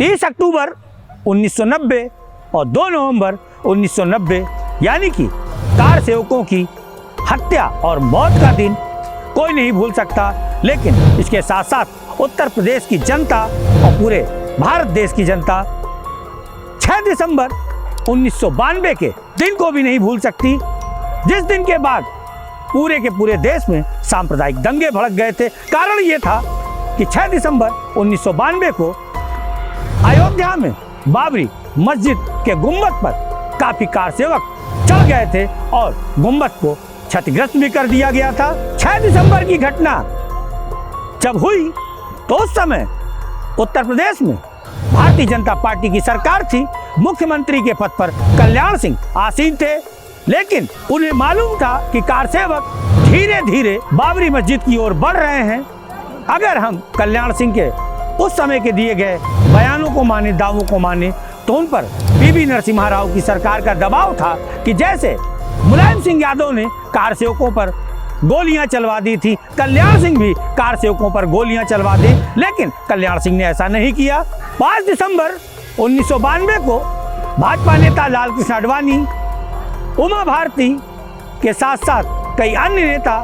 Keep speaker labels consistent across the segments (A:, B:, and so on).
A: 30 अक्टूबर 1990 और 2 नवंबर 1990 यानी कि कार सेवकों की हत्या और मौत का दिन कोई नहीं भूल सकता। लेकिन इसके साथ साथ उत्तर प्रदेश की जनता और पूरे भारत देश की जनता 6 दिसंबर 1992 के दिन को भी नहीं भूल सकती, जिस दिन के बाद पूरे के पूरे देश में सांप्रदायिक दंगे भड़क गए थे। कारण ये था कि 6 दिसंबर 1992 को अयोध्या में बाबरी मस्जिद के गुंबद पर काफी कार सेवक चढ़ गए थे और गुंबद को क्षतिग्रस्त भी कर दिया गया था। 6 दिसंबर की घटना जब हुई तो उस समय उत्तर प्रदेश में भारतीय जनता पार्टी की सरकार थी। मुख्यमंत्री के पद पर कल्याण सिंह आसीन थे, लेकिन उन्हें मालूम था कि कार सेवक धीरे धीरे बाबरी मस्जिद की ओर बढ़ रहे हैं। अगर हम कल्याण सिंह के उस समय के दिए गए बयानों को माने, दावों को माने, तो उन पर पीवी नरसिम्हा राव की सरकार का दबाव था कि जैसे मुलायम सिंह यादव ने कार सेवकों पर गोलियां चलवा दी थी, कल्याण सिंह भी कार सेवकों पर गोलियां चलवा दे, लेकिन कल्याण सिंह ने ऐसा नहीं किया। 5 दिसंबर 1992 को भाजपा नेता लाल कृष्ण आडवाणी, उमा भारती के साथ साथ कई अन्य नेता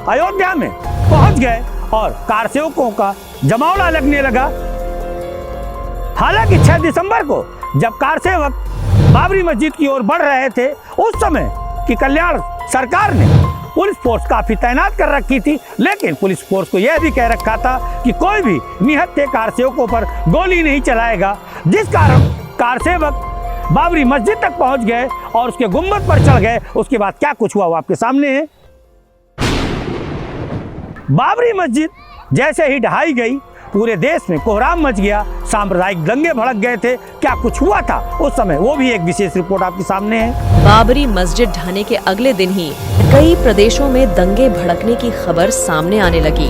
A: अयोध्या में पहुंच गए और कार सेवकों का जमावड़ा लगने लगा। हालांकि 6 दिसंबर को जब कार सेवक बाबरी मस्जिद की ओर बढ़ रहे थे, उस समय की कल्याण सरकार ने पुलिस फोर्स काफी तैनात कर रखी थी, लेकिन पुलिस फोर्स को यह भी कह रखा था कि कोई भी निहत्थे कार सेवकों पर गोली नहीं चलाएगा, जिस कारण कार सेवक बाबरी मस्जिद तक पहुंच गए और उसके गुंबद पर चढ़ गए। उसके बाद क्या कुछ हुआ वो आपके सामने है। बाबरी मस्जिद जैसे ही ढहाई गई, पूरे देश में कोहराम मच गया, सांप्रदायिक दंगे भड़क गए थे। क्या कुछ हुआ था उस समय, वो भी एक विशेष रिपोर्ट आपके सामने है।
B: बाबरी मस्जिद ढहने के अगले दिन ही कई प्रदेशों में दंगे भड़कने की खबर सामने आने लगी।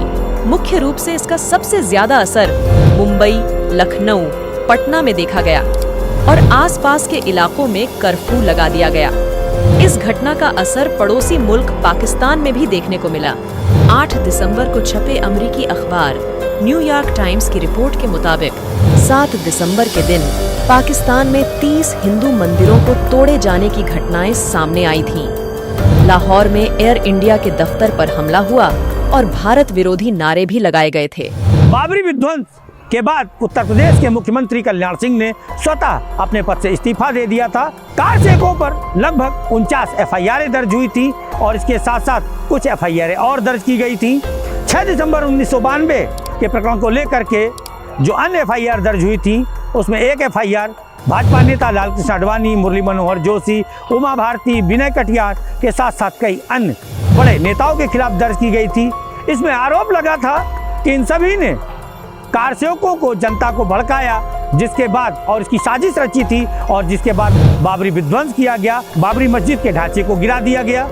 B: मुख्य रूप से इसका सबसे ज्यादा असर मुंबई, लखनऊ, पटना में देखा गया और आसपास के इलाकों में कर्फ्यू लगा दिया गया। इस घटना का असर पड़ोसी मुल्क पाकिस्तान में भी देखने को मिला। 8 दिसंबर को छपे अमेरिकी अखबार न्यूयॉर्क टाइम्स की रिपोर्ट के मुताबिक 7 दिसंबर के दिन पाकिस्तान में 30 हिंदू मंदिरों को तोड़े जाने की घटनाएं सामने आई थीं। लाहौर में एयर इंडिया के दफ्तर पर हमला हुआ और भारत विरोधी नारे भी लगाए गए थे।
A: बाबरी विध्वंस के बाद उत्तर प्रदेश के मुख्यमंत्री कल्याण सिंह ने स्वतः अपने पद से इस्तीफा दे दिया था। कार सेवकों पर लगभग 49 एफआईआर दर्ज हुई थी और इसके साथ साथ कुछ एफआईआर और दर्ज की गई थी। 6 दिसंबर 1992 के प्रकरण को लेकर के जो अन्य एफआईआर दर्ज हुई थी, उसमें एक एफआईआर भाजपा नेता लाल कृष्ण आडवाणी, मुरली मनोहर जोशी, उमा भारती, विनय कटियार के साथ साथ कई अन्य बड़े नेताओं के खिलाफ दर्ज की गई थी। इसमें आरोप लगा था कि इन सभी ने कार सेवकों को, जनता को भड़काया, जिसके बाद और इसकी साजिश रची थी और जिसके बाद बाबरी विध्वंस किया गया, बाबरी मस्जिद के ढांचे को गिरा दिया गया।